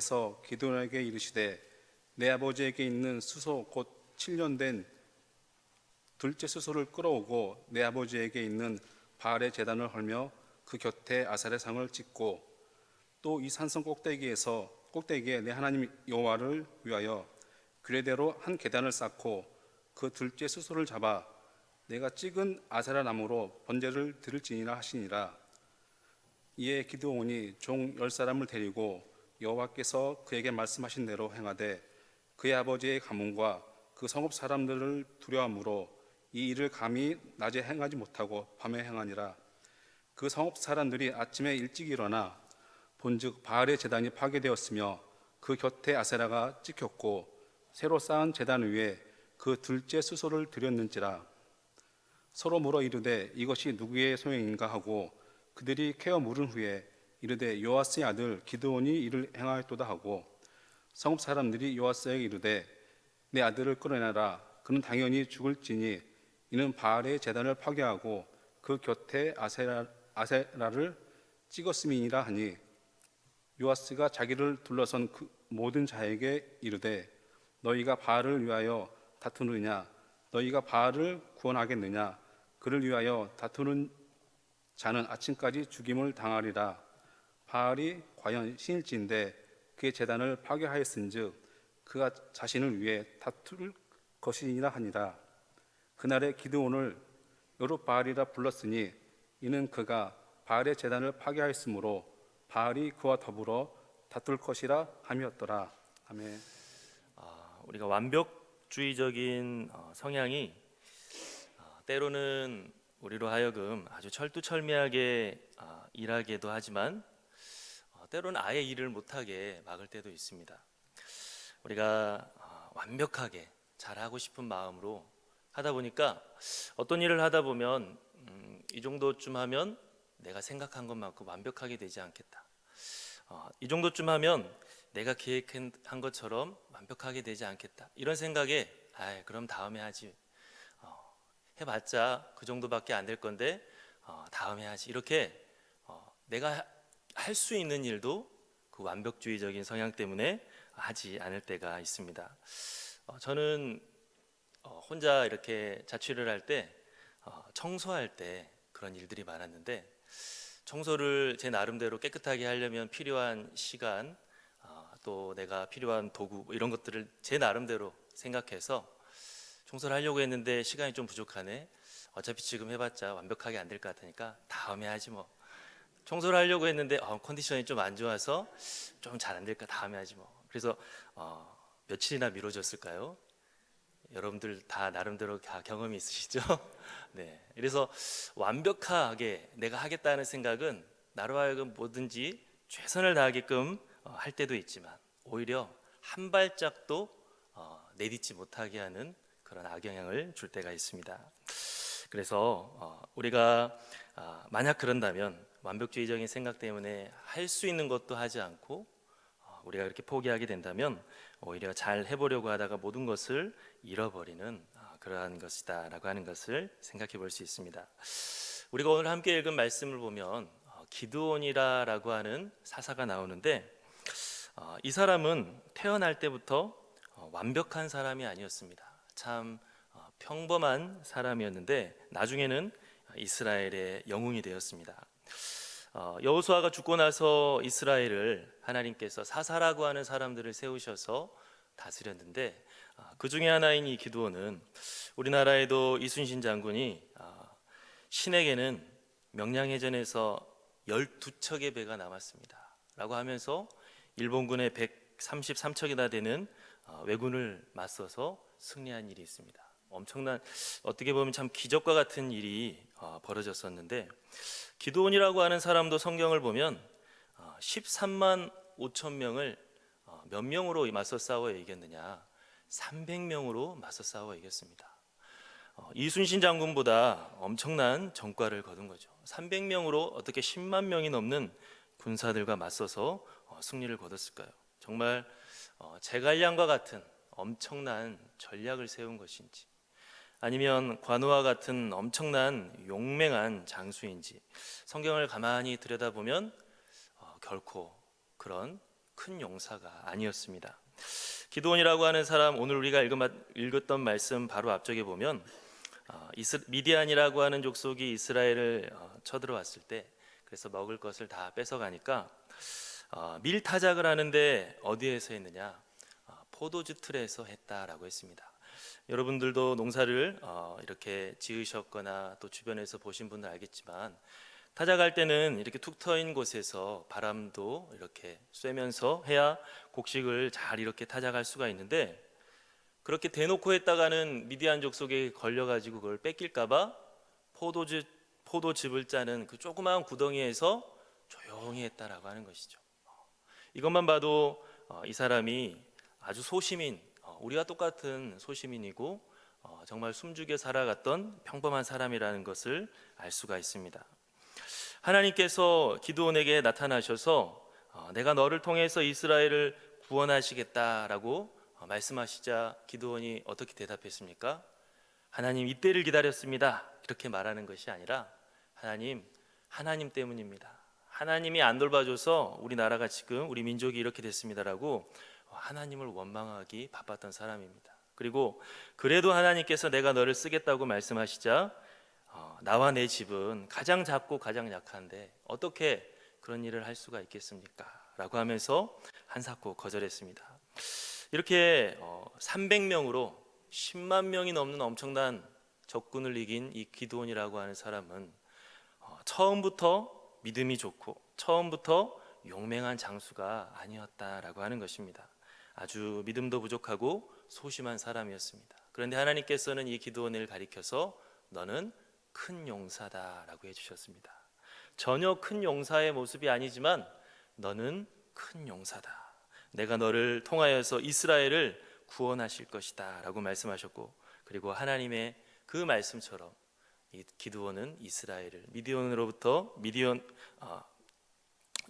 여호와께서 기드온에게 이르시되 내 아버지에게 있는 수소 곧 7년 된 둘째 수소를 끌어오고 내 아버지에게 있는 바알의 제단을 헐며 그 곁에 아사의 상을 찍고 또 이 산성 꼭대기에 내 하나님 여호와를 위하여 규례대로 한 계단을 쌓고 그 둘째 수소를 잡아 내가 찍은 아세라 나무로 번제를 드릴지니라 하시니라. 이에 기드온이 종 10사람을 데리고 여호와께서 그에게 말씀하신 대로 행하되 그의 아버지의 가문과 그 성읍 사람들을 두려워함으로 이 일을 감히 낮에 행하지 못하고 밤에 행하니라. 그 성읍 사람들이 아침에 일찍 일어나 본즉 바알의 제단이 파괴되었으며 그 곁에 아세라가 찍혔고 새로 쌓은 제단 위에 그 둘째 수소를 드렸는지라. 서로 물어 이르되 이것이 누구의 소행인가 하고 그들이 캐어 물은 후에 이르되 요아스의 아들 기드온이 이를 행하였도다 하고 성읍 사람들이 요아스에게 이르되 내 아들을 끌어내라. 그는 당연히 죽을지니 이는 바알의 제단을 파괴하고 그 곁에 아세라를 찍었음이니라 하니 요아스가 자기를 둘러선 그 모든 자에게 이르되 너희가 바알을 위하여 다투느냐? 너희가 바알을 구원하겠느냐? 그를 위하여 다투는 자는 아침까지 죽임을 당하리라. 바알이 과연 신일지인데 그의 제단을 파괴하였은즉 그가 자신을 위해 다툴 것이니라 하니라. 그날에 기드온을 여룻바알이라 불렀으니 이는 그가 바알의 제단을 파괴하였으므로 바알이 그와 더불어 다툴 것이라 함이었더라. 아멘. 우리가 완벽주의적인 성향이 때로는 우리로 하여금 아주 철두철미하게 일하게도 하지만 때로는 아예 일을 못하게 막을 때도 있습니다. 우리가 완벽하게 잘하고 싶은 마음으로 하다 보니까 어떤 일을 하다 보면 이 정도쯤 하면 내가 생각한 것만큼 완벽하게 되지 않겠다. 이 정도쯤 하면 내가 계획한 것처럼 완벽하게 되지 않겠다. 이런 생각에 그럼 다음에 하지. 해봤자 그 정도밖에 안 될 건데 다음에 하지. 이렇게 내가 할 수 있는 일도 그 완벽주의적인 성향 때문에 하지 않을 때가 있습니다. 저는 혼자 이렇게 자취를 할 때 청소할 때 그런 일들이 많았는데 청소를 제 나름대로 깨끗하게 하려면 필요한 시간 또 내가 필요한 도구 이런 것들을 제 나름대로 생각해서 청소를 하려고 했는데 시간이 좀 부족하네. 어차피 지금 해봤자 완벽하게 안 될 것 같으니까 다음에 하지 뭐. 청소를 하려고 했는데 컨디션이 좀 안 좋아서 좀 잘 안 될까 다음에 하지 뭐. 그래서 며칠이나 미뤄졌을까요? 여러분들 다 나름대로 다 경험이 있으시죠? 네. 그래서 완벽하게 내가 하겠다는 생각은 나로 하여금 뭐든지 최선을 다하게끔 할 때도 있지만 오히려 한 발짝도 내딛지 못하게 하는 그런 악영향을 줄 때가 있습니다. 그래서 우리가 만약 그런다면 완벽주의적인 생각 때문에 할 수 있는 것도 하지 않고 우리가 이렇게 포기하게 된다면 오히려 잘 해보려고 하다가 모든 것을 잃어버리는 그러한 것이다라고 하는 것을 생각해 볼 수 있습니다. 우리가 오늘 함께 읽은 말씀을 보면 기드온이라고 하는 사사가 나오는데 이 사람은 태어날 때부터 완벽한 사람이 아니었습니다. 참 평범한 사람이었는데 나중에는 이스라엘의 영웅이 되었습니다. 여호수아가 죽고 나서 이스라엘을 하나님께서 사사라고 하는 사람들을 세우셔서 다스렸는데 그 중에 하나인 이 기드온은 우리나라에도 이순신 장군이 신에게는 명량해전에서 12척의 배가 남았습니다 라고 하면서 일본군의 133척이나 되는 왜군을 맞서서 승리한 일이 있습니다. 엄청난 어떻게 보면 참 기적과 같은 일이 벌어졌었는데 기드온이라고 하는 사람도 성경을 보면 13만 5천 명을 몇 명으로 맞서 싸워 이겼느냐 300명으로 맞서 싸워 이겼습니다. 이순신 장군보다 엄청난 전과를 거둔 거죠. 300명으로 어떻게 10만 명이 넘는 군사들과 맞서서 승리를 거뒀을까요? 정말 제갈량과 같은 엄청난 전략을 세운 것인지 아니면 관우와 같은 엄청난 용맹한 장수인지 성경을 가만히 들여다보면 결코 그런 큰 용사가 아니었습니다. 기드온이라고 하는 사람, 오늘 우리가 읽었던 말씀 바로 앞쪽에 보면 미디안이라고 하는 족속이 이스라엘을 쳐들어왔을 때, 그래서 먹을 것을 다 뺏어가니까 밀 타작을 하는데 어디에서 했느냐? 포도주 틀에서 했다라고 했습니다. 여러분들도 농사를 이렇게 지으셨거나 또 주변에서 보신 분들 알겠지만, 타작할 때는 이렇게 툭 트인 곳에서 바람도 이렇게 쐬면서 해야 곡식을 잘 이렇게 타작할 수가 있는데, 그렇게 대놓고 했다가는 미디안 족속에 걸려가지고 그걸 뺏길까봐 포도즙을 짜는 그 조그마한 구덩이에서 조용히 했다라고 하는 것이죠. 이것만 봐도 이 사람이 아주 소시민, 우리와 똑같은 소시민이고 정말 숨죽여 살아갔던 평범한 사람이라는 것을 알 수가 있습니다. 하나님께서 기드온에게 나타나셔서 내가 너를 통해서 이스라엘을 구원하시겠다라고 말씀하시자 기드온이 어떻게 대답했습니까? 하나님, 이때를 기다렸습니다. 이렇게 말하는 것이 아니라 하나님 때문입니다. 하나님이 안 돌봐줘서 우리나라가 지금 우리 민족이 이렇게 됐습니다라고 하나님을 원망하기 바빴던 사람입니다. 그리고 그래도 하나님께서 내가 너를 쓰겠다고 말씀하시자 나와 내 집은 가장 작고 가장 약한데 어떻게 그런 일을 할 수가 있겠습니까? 라고 하면서 한사코 거절했습니다. 이렇게 300명으로 10만 명이 넘는 엄청난 적군을 이긴 이 기드온이라고 하는 사람은 처음부터 믿음이 좋고 처음부터 용맹한 장수가 아니었다라고 하는 것입니다. 아주 믿음도 부족하고 소심한 사람이었습니다. 그런데 하나님께서는 이 기드온을 가리켜서 너는 큰 용사다라고 해주셨습니다. 전혀 큰 용사의 모습이 아니지만 너는 큰 용사다. 내가 너를 통하여서 이스라엘을 구원하실 것이다 라고 말씀하셨고, 그리고 하나님의 그 말씀처럼 이 기드온은 이스라엘을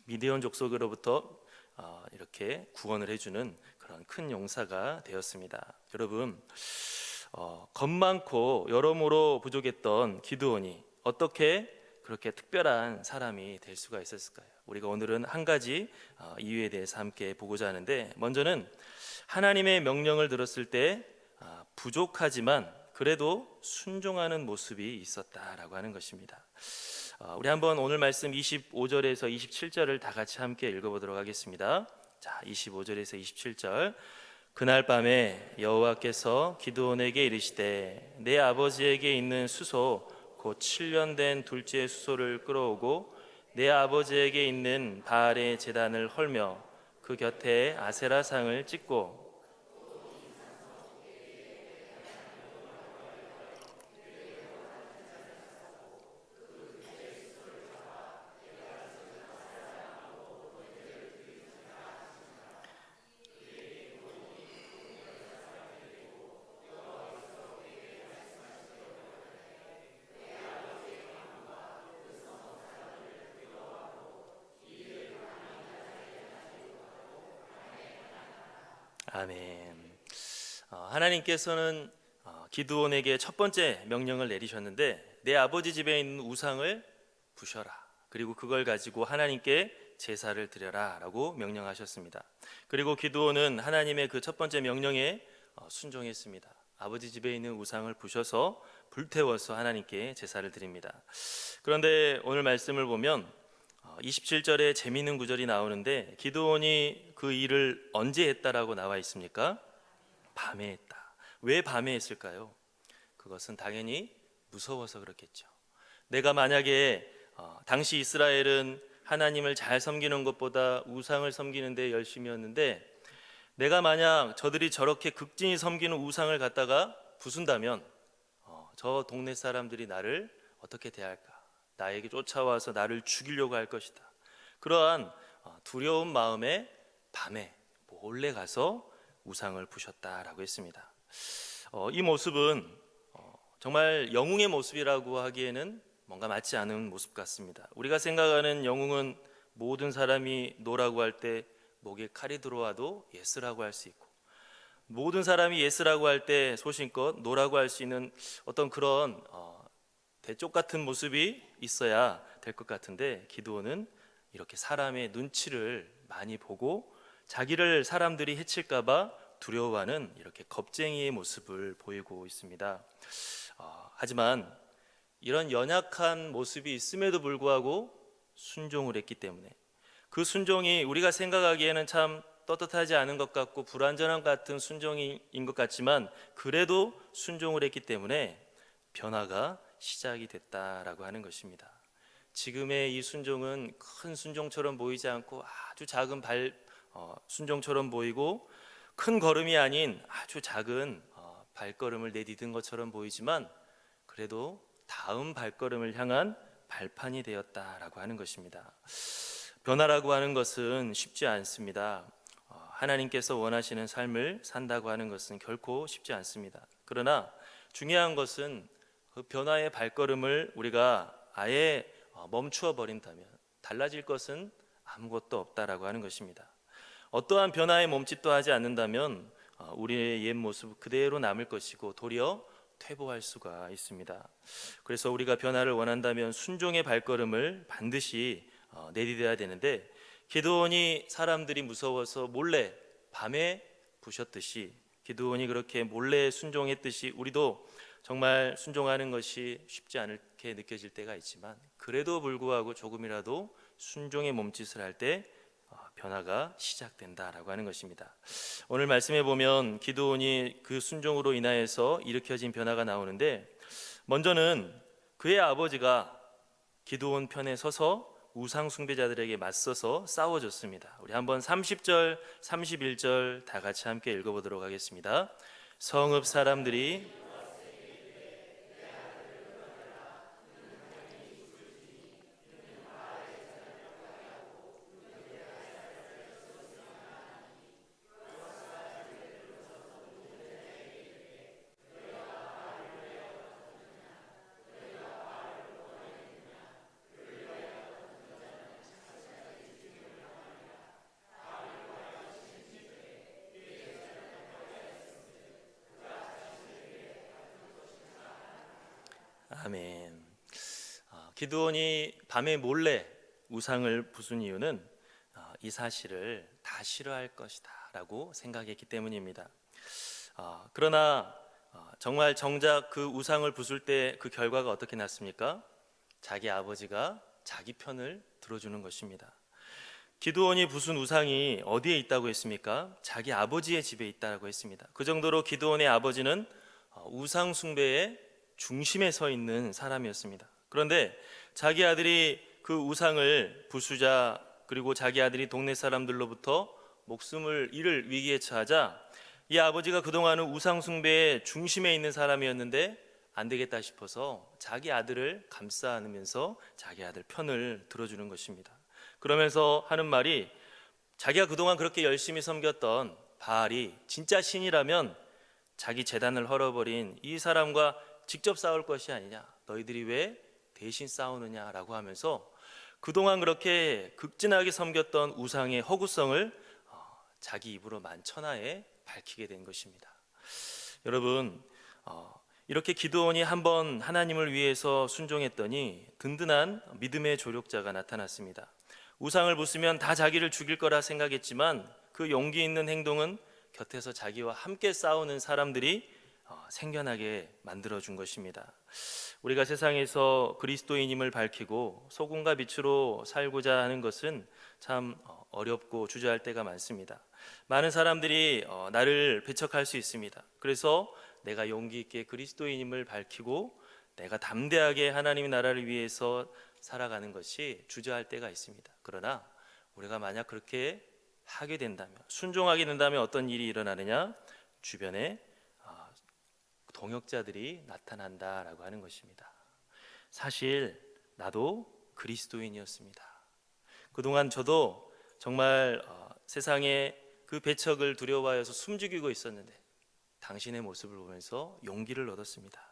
미디온 족속으로부터 이렇게 구원을 해주는 그런 큰 용사가 되었습니다. 여러분, 겁 많고 여러모로 부족했던 기드온이 어떻게 그렇게 특별한 사람이 될 수가 있었을까요? 우리가 오늘은 한 가지 이유에 대해서 함께 보고자 하는데, 먼저는 하나님의 명령을 들었을 때 부족하지만 그래도 순종하는 모습이 있었다라고 하는 것입니다. 우리 한번 오늘 말씀 25절에서 27절을 다 같이 함께 읽어보도록 하겠습니다. 자, 25절에서 27절. 그날 밤에 여호와께서 기드온에게 이르시되 내 아버지에게 있는 수소 곧 7년 된 둘째 수소를 끌어오고 내 아버지에게 있는 바알의 제단을 헐며 그 곁에 아세라상을 찍고 아멘. 하나님께서는 기드온에게 첫 번째 명령을 내리셨는데 내 아버지 집에 있는 우상을 부셔라. 그리고 그걸 가지고 하나님께 제사를 드려라 라고 명령하셨습니다. 그리고 기드온은 하나님의 그 첫 번째 명령에 순종했습니다. 아버지 집에 있는 우상을 부셔서 불태워서 하나님께 제사를 드립니다. 그런데 오늘 말씀을 보면 27절에 재미있는 구절이 나오는데 기드온이 그 일을 언제 했다라고 나와 있습니까? 밤에 했다. 왜 밤에 했을까요? 그것은 당연히 무서워서 그렇겠죠. 내가 만약에 당시 이스라엘은 하나님을 잘 섬기는 것보다 우상을 섬기는 데 열심이었는데, 내가 만약 저들이 저렇게 극진히 섬기는 우상을 갖다가 부순다면 저 동네 사람들이 나를 어떻게 대할까? 나에게 쫓아와서 나를 죽이려고 할 것이다. 그러한 두려운 마음에 밤에 몰래 가서 우상을 부셨다라고 했습니다. 이 모습은 정말 영웅의 모습이라고 하기에는 뭔가 맞지 않은 모습 같습니다. 우리가 생각하는 영웅은 모든 사람이 노라고 할 때 목에 칼이 들어와도 예스라고 할 수 있고, 모든 사람이 예스라고 할 때 소신껏 노라고 할 수 있는 어떤 그런 대쪽 같은 모습이 있어야 될 것 같은데, 기드온은 이렇게 사람의 눈치를 많이 보고 자기를 사람들이 해칠까봐 두려워하는 이렇게 겁쟁이의 모습을 보이고 있습니다. 하지만 이런 연약한 모습이 있음에도 불구하고 순종을 했기 때문에 그 순종이 우리가 생각하기에는 참 떳떳하지 않은 것 같고 불완전한 같은 순종인 것 같지만 그래도 순종을 했기 때문에 변화가 시작이 됐다라고 하는 것입니다. 지금의 이 순종은 큰 순종처럼 보이지 않고 아주 작은 순종처럼 보이고 큰 걸음이 아닌 아주 작은 발걸음을 내디딘 것처럼 보이지만 그래도 다음 발걸음을 향한 발판이 되었다라고 하는 것입니다. 변화라고 하는 것은 쉽지 않습니다. 하나님께서 원하시는 삶을 산다고 하는 것은 결코 쉽지 않습니다. 그러나 중요한 것은 그 변화의 발걸음을 우리가 아예 멈추어 버린다면 달라질 것은 아무것도 없다라고 하는 것입니다. 어떠한 변화에 몸짓도 하지 않는다면 우리의 옛 모습 그대로 남을 것이고 도리어 퇴보할 수가 있습니다. 그래서 우리가 변화를 원한다면 순종의 발걸음을 반드시 내디뎌야 되는데 기드온이 사람들이 무서워서 몰래 밤에 부셨듯이 기드온이 그렇게 몰래 순종했듯이 우리도 정말 순종하는 것이 쉽지 않게 느껴질 때가 있지만 그래도 불구하고 조금이라도 순종의 몸짓을 할 때 변화가 시작된다라고 하는 것입니다. 오늘 말씀에 보면 기드온이 그 순종으로 인하여서 일으켜진 변화가 나오는데 먼저는 그의 아버지가 기드온 편에 서서 우상 숭배자들에게 맞서서 싸워줬습니다. 우리 한번 30절, 31절 다 같이 함께 읽어보도록 하겠습니다. 성읍 사람들이 아멘. 기드온이 밤에 몰래 우상을 부순 이유는 이 사실을 다 싫어할 것이다라고 생각했기 때문입니다. 그러나 정말 정작 그 우상을 부술 때 그 결과가 어떻게 났습니까? 자기 아버지가 자기 편을 들어주는 것입니다. 기드온이 부순 우상이 어디에 있다고 했습니까? 자기 아버지의 집에 있다고 했습니다. 그 정도로 기드온의 아버지는 우상 숭배의 중심에 서 있는 사람이었습니다. 그런데 자기 아들이 그 우상을 부수자 그리고 자기 아들이 동네 사람들로부터 목숨을 잃을 위기에 처하자 이 아버지가 그동안은 우상 숭배의 중심에 있는 사람이었는데 안 되겠다 싶어서 자기 아들을 감싸 안으면서 자기 아들 편을 들어주는 것입니다. 그러면서 하는 말이 자기가 그동안 그렇게 열심히 섬겼던 바알이 진짜 신이라면 자기 제단을 헐어버린 이 사람과 직접 싸울 것이 아니냐, 너희들이 왜 대신 싸우느냐라고 하면서 그동안 그렇게 극진하게 섬겼던 우상의 허구성을 자기 입으로 만천하에 밝히게 된 것입니다. 여러분, 이렇게 기드온이 한번 하나님을 위해서 순종했더니 든든한 믿음의 조력자가 나타났습니다. 우상을 부수면 다 자기를 죽일 거라 생각했지만 그 용기 있는 행동은 곁에서 자기와 함께 싸우는 사람들이 생겨나게 만들어준 것입니다. 우리가 세상에서 그리스도인임을 밝히고 소금과 빛으로 살고자 하는 것은 참 어렵고 주저할 때가 많습니다. 많은 사람들이 나를 배척할 수 있습니다. 그래서 내가 용기 있게 그리스도인임을 밝히고 내가 담대하게 하나님의 나라를 위해서 살아가는 것이 주저할 때가 있습니다. 그러나 우리가 만약 그렇게 하게 된다면, 순종하게 된다면 어떤 일이 일어나느냐? 주변에 동역자들이 나타난다라고 하는 것입니다. 사실 나도 그리스도인이었습니다. 그동안 저도 정말 세상에 그 배척을 두려워하여서 숨죽이고 있었는데 당신의 모습을 보면서 용기를 얻었습니다.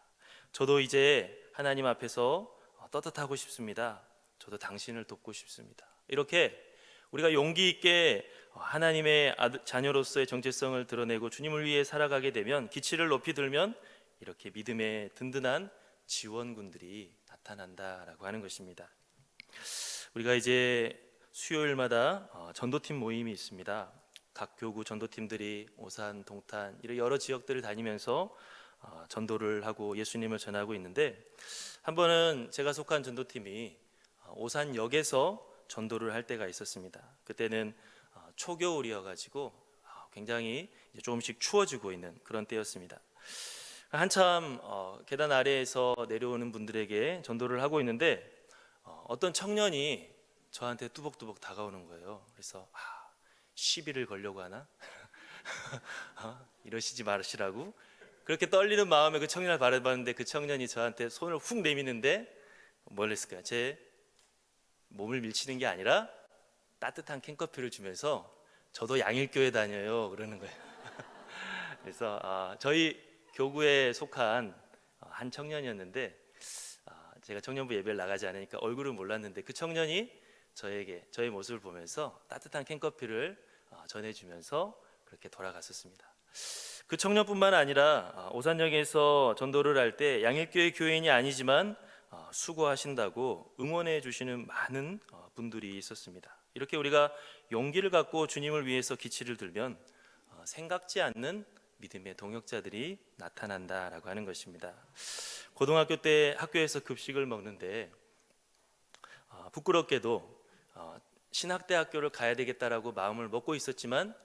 저도 이제 하나님 앞에서 떳떳하고 싶습니다. 저도 당신을 돕고 싶습니다. 이렇게 우리가 용기 있게 하나님의 자녀로서의 정체성을 드러내고 주님을 위해 살아가게 되면, 기치를 높이 들면 이렇게 믿음의 든든한 지원군들이 나타난다라고 하는 것입니다. 우리가 이제 수요일마다 전도팀 모임이 있습니다. 각 교구 전도팀들이 오산, 동탄 이런 여러 지역들을 다니면서 전도를 하고 예수님을 전하고 있는데, 한 번은 제가 속한 전도팀이 오산역에서 전도를 할 때가 있었습니다. 그때는 초겨울이어가지고 굉장히 이제 조금씩 추워지고 있는 그런 때였습니다. 한참 계단 아래에서 내려오는 분들에게 전도를 하고 있는데 어떤 청년이 저한테 뚜벅뚜벅 다가오는 거예요. 그래서 시비를 걸려고 하나? 이러시지 마시라고. 그렇게 떨리는 마음에 그 청년을 바라봤는데, 그 청년이 저한테 손을 훅 내미는데 뭘 했을까요? 제 몸을 밀치는 게 아니라 따뜻한 캔커피를 주면서 저도 양일교회 다녀요 그러는 거예요. 그래서 저희 교구에 속한 한 청년이었는데, 제가 청년부 예배를 나가지 않으니까 얼굴을 몰랐는데 그 청년이 저에게 저의 모습을 보면서 따뜻한 캔커피를 전해주면서 그렇게 돌아갔었습니다. 그 청년뿐만 아니라 오산역에서 전도를 할 때 양일교회 교인이 아니지만 수고하신다고 응원해 주시는 많은 분들이 있었습니다. 이렇게 우리가 용기를 갖고 주님을 위해서 기치를 들면 생각지 않는 믿음의 동역자들이 나타난다라고 하는 것입니다. 고등학교 때 학교에서 급식을 먹는데 부끄럽게도 신학대학교를 가야 되겠다라고 마음을 먹고 있었지만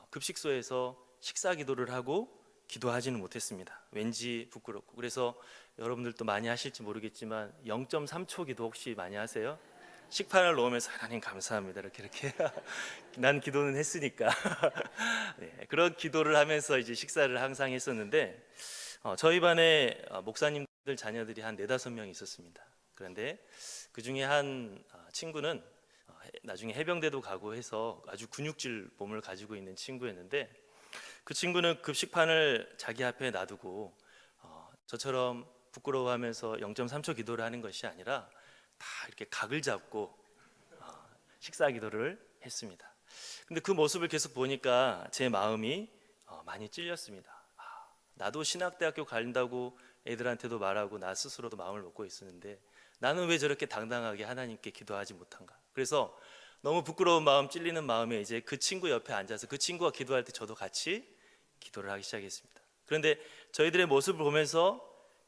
급식소에서 식사 기도를 하고 기도하지는 못했습니다. 왠지 부끄럽고. 그래서 여러분들도 많이 하실지 모르겠지만 0.3초 기도 혹시 많이 하세요? 식판을 놓으면서 하나님 감사합니다 이렇게 난 기도는 했으니까 네, 그런 기도를 하면서 이제 식사를 항상 했었는데, 저희 반에 목사님들 자녀들이 한 4-5명 있었습니다. 그런데 그 중에 한 친구는 나중에 해병대도 가고 해서 아주 근육질 몸을 가지고 있는 친구였는데, 그 친구는 급식판을 자기 앞에 놔두고 저처럼 부끄러워하면서 0.3초 기도를 하는 것이 아니라 다 이렇게 각을 잡고 식사 기도를 했습니다. 근데 그 모습을 계속 보니까 제 마음이 많이 찔렸습니다. 나도 신학대학교 간다고 애들한테도 말하고 나 스스로도 마음을 먹고 있었는데 나는 왜 저렇게 당당하게 하나님께 기도하지 못한가. 그래서 너무 부끄러운 마음, 찔리는 마음에 이제 그 친구 옆에 앉아서 그 친구가 기도할 때 저도 같이 기도를 하기 시작했습니다. 그런데 저희들의 모습을 보면서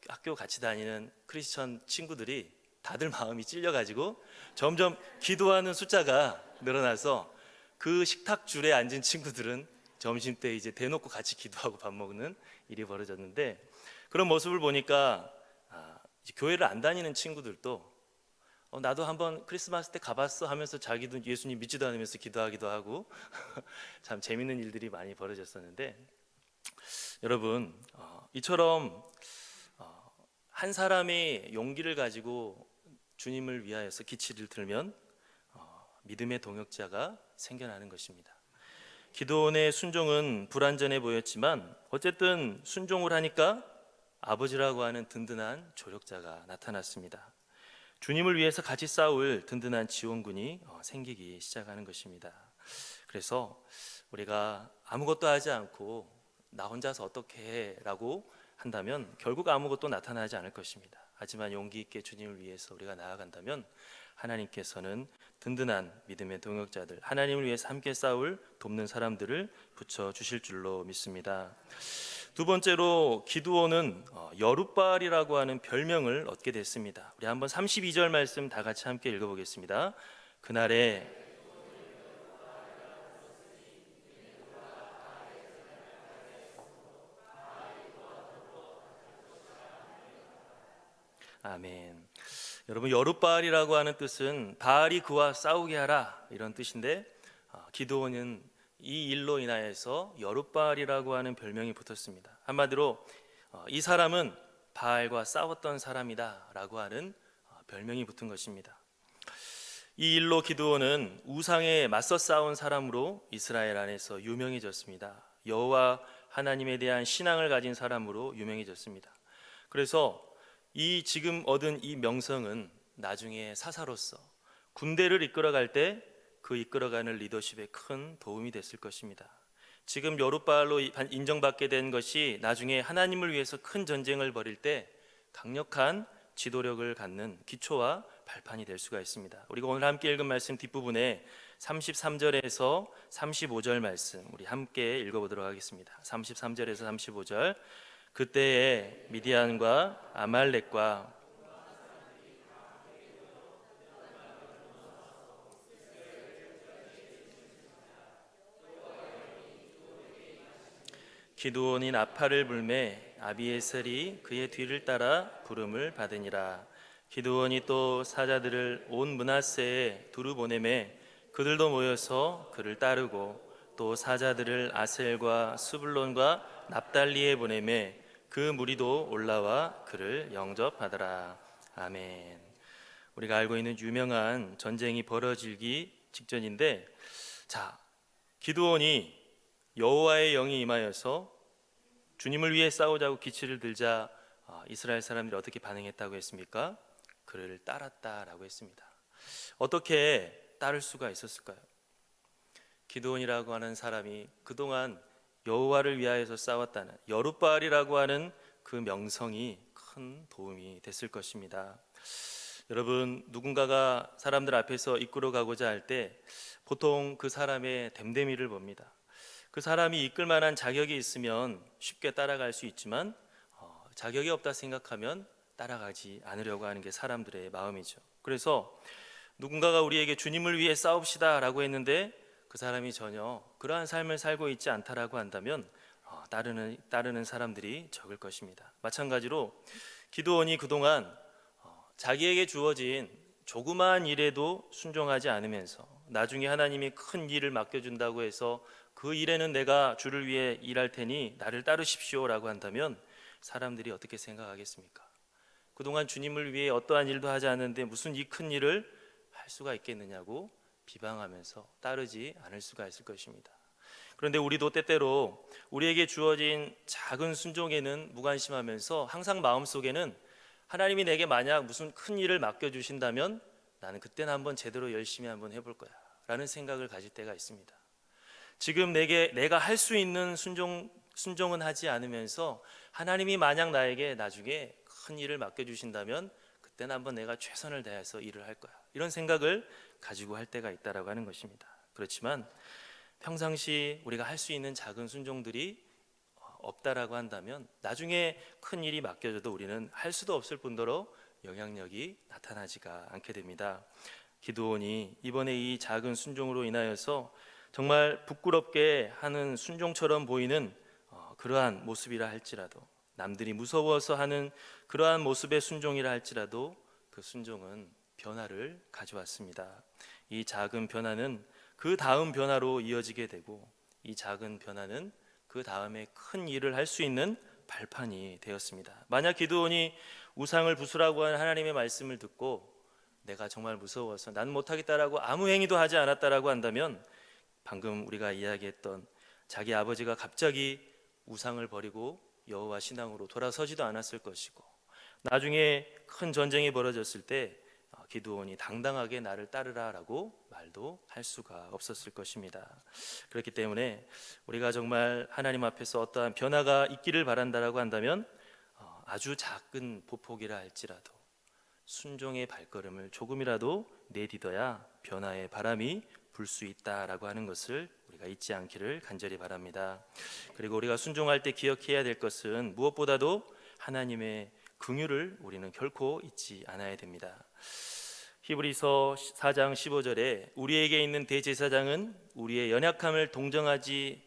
학교 같이 다니는 크리스천 친구들이 다들 마음이 찔려가지고 점점 기도하는 숫자가 늘어나서 그 식탁 줄에 앉은 친구들은 점심 때 이제 대놓고 같이 기도하고 밥 먹는 일이 벌어졌는데, 그런 모습을 보니까 이제 교회를 안 다니는 친구들도 나도 한번 크리스마스 때 가봤어 하면서 자기도 예수님 믿지도 않으면서 기도하기도 하고 참 재밌는 일들이 많이 벌어졌었는데, 여러분 이처럼 한 사람이 용기를 가지고 주님을 위하여서 기치를 들면 믿음의 동역자가 생겨나는 것입니다. 기도원의 순종은 불완전해 보였지만 어쨌든 순종을 하니까 아버지라고 하는 든든한 조력자가 나타났습니다. 주님을 위해서 같이 싸울 든든한 지원군이 생기기 시작하는 것입니다. 그래서 우리가 아무것도 하지 않고 나 혼자서 어떻게 해 라고 한다면 결국 아무것도 나타나지 않을 것입니다. 하지만 용기 있게 주님을 위해서 우리가 나아간다면 하나님께서는 든든한 믿음의 동역자들, 하나님을 위해서 함께 싸울 돕는 사람들을 붙여주실 줄로 믿습니다. 두 번째로 기드온은 여룻바알이라고 하는 별명을 얻게 됐습니다. 우리 한번 32절 말씀 다 같이 함께 읽어보겠습니다. 그날에 아멘. 여러분 여룻바알이라고 하는 뜻은 바알이 그와 싸우게 하라 이런 뜻인데, 기드온은 이 일로 인하여서 여룻바알이라고 하는 별명이 붙었습니다. 한마디로 이 사람은 바알과 싸웠던 사람이다라고 하는 별명이 붙은 것입니다. 이 일로 기드온은 우상에 맞서 싸운 사람으로 이스라엘 안에서 유명해졌습니다. 여호와 하나님에 대한 신앙을 가진 사람으로 유명해졌습니다. 그래서 이 지금 얻은 이 명성은 나중에 사사로서 군대를 이끌어갈 때 그 이끌어가는 리더십에 큰 도움이 됐을 것입니다. 지금 여룻바알로 인정받게 된 것이 나중에 하나님을 위해서 큰 전쟁을 벌일 때 강력한 지도력을 갖는 기초와 발판이 될 수가 있습니다. 우리가 오늘 함께 읽은 말씀 뒷부분에 33절에서 35절 말씀 우리 함께 읽어보도록 하겠습니다. 33절에서 35절. 그때에 미디안과 아말렉과 기드온이 나팔을 불매 아비에셀이 그의 뒤를 따라 부름을 받으니라. 기드온이 또 사자들을 온 므낫세에 두루 보내매 그들도 모여서 그를 따르고 또 사자들을 아셀과 스불론과 납달리에 보내매 그 무리도 올라와 그를 영접하더라. 아멘. 우리가 알고 있는 유명한 전쟁이 벌어지기 직전인데, 자, 기드온이 여호와의 영이 임하여서 주님을 위해 싸우자고 기치를 들자 이스라엘 사람들이 어떻게 반응했다고 했습니까? 그를 따랐다라고 했습니다. 어떻게 따를 수가 있었을까요? 기드온이라고 하는 사람이 그동안 여호와를 위하여서 싸웠다는 여룻바알이라고 하는 그 명성이 큰 도움이 됐을 것입니다. 여러분, 누군가가 사람들 앞에서 이끌어가고자 할 때 보통 그 사람의 됨됨이를 봅니다. 그 사람이 이끌 만한 자격이 있으면 쉽게 따라갈 수 있지만 자격이 없다 생각하면 따라가지 않으려고 하는 게 사람들의 마음이죠. 그래서 누군가가 우리에게 주님을 위해 싸웁시다 라고 했는데 그 사람이 전혀 그러한 삶을 살고 있지 않다라고 한다면 따르는 사람들이 적을 것입니다. 마찬가지로 기드온이 그동안 자기에게 주어진 조그마한 일에도 순종하지 않으면서 나중에 하나님이 큰 일을 맡겨준다고 해서 그 일에는 내가 주를 위해 일할 테니 나를 따르십시오라고 한다면 사람들이 어떻게 생각하겠습니까? 그동안 주님을 위해 어떠한 일도 하지 않는데 무슨 이 큰 일을 할 수가 있겠느냐고 비방하면서 따르지 않을 수가 있을 것입니다. 그런데 우리도 때때로 우리에게 주어진 작은 순종에는 무관심하면서 항상 마음속에는 하나님이 내게 만약 무슨 큰 일을 맡겨주신다면 나는 그때는 한번 제대로 열심히 한번 해볼 거야 라는 생각을 가질 때가 있습니다. 지금 내가 할 수 있는 순종은 하지 않으면서 하나님이 만약 나에게 나중에 큰 일을 맡겨주신다면 그때는 한번 내가 최선을 다해서 일을 할 거야 이런 생각을 가지고 할 때가 있다라고 하는 것입니다. 그렇지만 평상시 우리가 할 수 있는 작은 순종들이 없다라고 한다면 나중에 큰 일이 맡겨져도 우리는 할 수도 없을 뿐더러 영향력이 나타나지가 않게 됩니다. 기드온이 이번에 이 작은 순종으로 인하여서 정말 부끄럽게 하는 순종처럼 보이는 그러한 모습이라 할지라도, 남들이 무서워서 하는 그러한 모습의 순종이라 할지라도 그 순종은 변화를 가져왔습니다. 이 작은 변화는 그 다음 변화로 이어지게 되고, 이 작은 변화는 그 다음에 큰 일을 할 수 있는 발판이 되었습니다. 만약 기드온이 우상을 부수라고 하는 하나님의 말씀을 듣고 내가 정말 무서워서 난 못하겠다라고 아무 행위도 하지 않았다라고 한다면 방금 우리가 이야기했던 자기 아버지가 갑자기 우상을 버리고 여호와 신앙으로 돌아서지도 않았을 것이고, 나중에 큰 전쟁이 벌어졌을 때 기드온이 당당하게 나를 따르라라고 말도 할 수가 없었을 것입니다. 그렇기 때문에 우리가 정말 하나님 앞에서 어떠한 변화가 있기를 바란다라고 한다면 아주 작은 보폭이라 할지라도 순종의 발걸음을 조금이라도 내딛어야 변화의 바람이 불 수 있다라고 하는 것을 우리가 잊지 않기를 간절히 바랍니다. 그리고 우리가 순종할 때 기억해야 될 것은 무엇보다도 하나님의 긍휼을 우리는 결코 잊지 않아야 됩니다. 히브리서 4장 15절에 우리에게 있는 대제사장은 우리의 연약함을 동정하지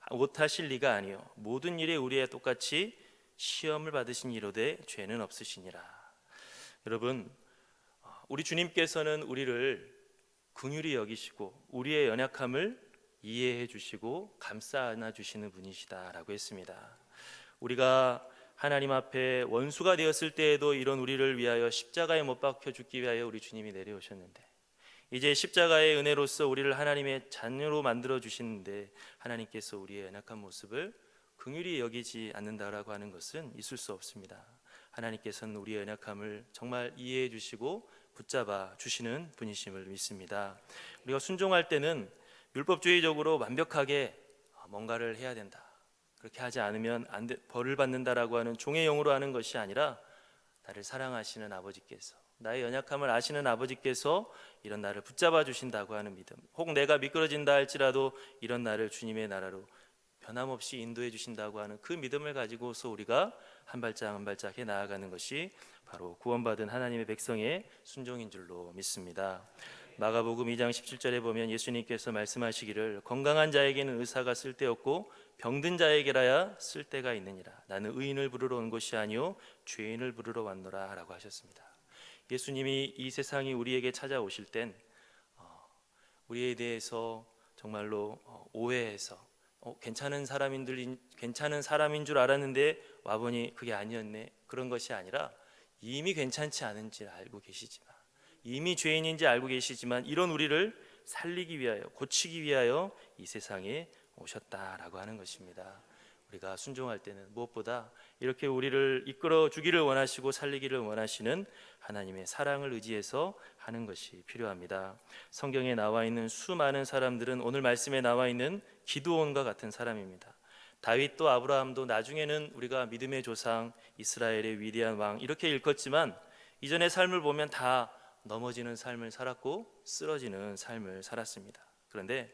못하실 리가 아니요 모든 일에 우리와 똑같이 시험을 받으신 이로되 죄는 없으시니라. 여러분, 우리 주님께서는 우리를 긍휼히 여기시고 우리의 연약함을 이해해 주시고 감싸 안아 주시는 분이시다라고 했습니다. 우리가 하나님 앞에 원수가 되었을 때에도 이런 우리를 위하여 십자가에 못 박혀 죽기 위하여 우리 주님이 내려오셨는데, 이제 십자가의 은혜로서 우리를 하나님의 자녀로 만들어 주시는데 하나님께서 우리의 연약한 모습을 긍휼히 여기지 않는다라고 하는 것은 있을 수 없습니다. 하나님께서는 우리의 연약함을 정말 이해해 주시고 붙잡아 주시는 분이심을 믿습니다. 우리가 순종할 때는 율법주의적으로 완벽하게 뭔가를 해야 된다, 그렇게 하지 않으면 벌을 받는다라고 하는 종의 영으로 하는 것이 아니라 나를 사랑하시는 아버지께서 나의 연약함을 아시는 아버지께서 이런 나를 붙잡아 주신다고 하는 믿음, 혹 내가 미끄러진다 할지라도 이런 나를 주님의 나라로 변함없이 인도해 주신다고 하는 그 믿음을 가지고서 우리가 한 발짝 한 발짝 해 나아가는 것이 바로 구원받은 하나님의 백성의 순종인 줄로 믿습니다. 마가복음 2장 17절에 보면 예수님께서 말씀하시기를 건강한 자에게는 의사가 쓸데없고 병든 자에게라야 쓸데가 있느니라. 나는 의인을 부르러 온 것이 아니요 죄인을 부르러 왔노라 라고 하셨습니다. 예수님이 이 세상이 우리에게 찾아오실 땐 우리에 대해서 정말로 오해해서 괜찮은 사람인 줄 알았는데 와보니 그게 아니었네, 그런 것이 아니라 이미 괜찮지 않은지 알고 계시지만, 이미 죄인인지 알고 계시지만 이런 우리를 살리기 위하여, 고치기 위하여 이 세상에 오셨다라고 하는 것입니다. 우리가 순종할 때는 무엇보다 이렇게 우리를 이끌어 주기를 원하시고 살리기를 원하시는 하나님의 사랑을 의지해서 하는 것이 필요합니다. 성경에 나와 있는 수많은 사람들은 오늘 말씀에 나와 있는 기드온과 같은 사람입니다. 다윗도 아브라함도 나중에는 우리가 믿음의 조상, 이스라엘의 위대한 왕 이렇게 일컫지만 이전의 삶을 보면 다 넘어지는 삶을 살았고 쓰러지는 삶을 살았습니다. 그런데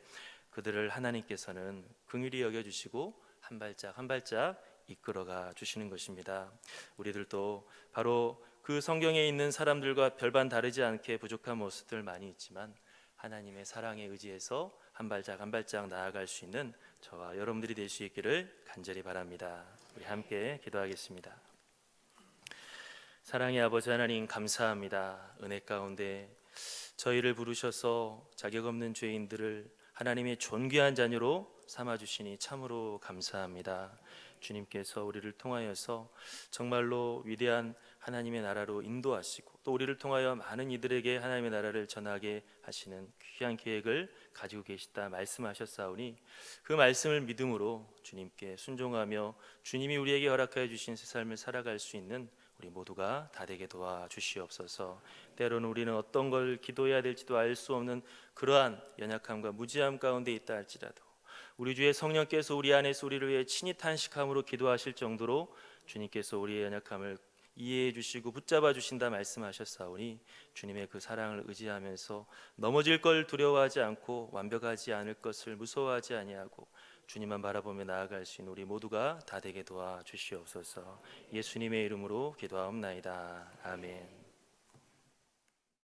그들을 하나님께서는 긍휼히 여겨주시고 한 발짝 한 발짝 이끌어가 주시는 것입니다. 우리들도 바로 그 성경에 있는 사람들과 별반 다르지 않게 부족한 모습들 많이 있지만 하나님의 사랑에 의지해서 한 발짝 한 발짝 나아갈 수 있는 저와 여러분들이 될 수 있기를 간절히 바랍니다. 우리 함께 기도하겠습니다. 사랑의 아버지 하나님, 감사합니다. 은혜 가운데 저희를 부르셔서 자격 없는 죄인들을 하나님의 존귀한 자녀로 삼아주시니 참으로 감사합니다. 주님께서 우리를 통하여서 정말로 위대한 하나님의 나라로 인도하시고 또 우리를 통하여 많은 이들에게 하나님의 나라를 전하게 하시는 귀한 계획을 가지고 계시다 말씀하셨사오니 그 말씀을 믿음으로 주님께 순종하며 주님이 우리에게 허락하여 주신 새 삶을 살아갈 수 있는 우리 모두가 다 되게 도와주시옵소서. 때로는 우리는 어떤 걸 기도해야 될지도 알 수 없는 그러한 연약함과 무지함 가운데 있다 할지라도 우리 주의 성령께서 우리 안에서 우리를 위해 친히 탄식함으로 기도하실 정도로 주님께서 우리의 연약함을 이해해 주시고 붙잡아 주신다 말씀하셨사오니 주님의 그 사랑을 의지하면서 넘어질 걸 두려워하지 않고 완벽하지 않을 것을 무서워하지 아니하고 주님만 바라보며 나아갈 수 있는 우리 모두가 다 되게 도와주시옵소서. 예수님의 이름으로 기도하옵나이다. 아멘.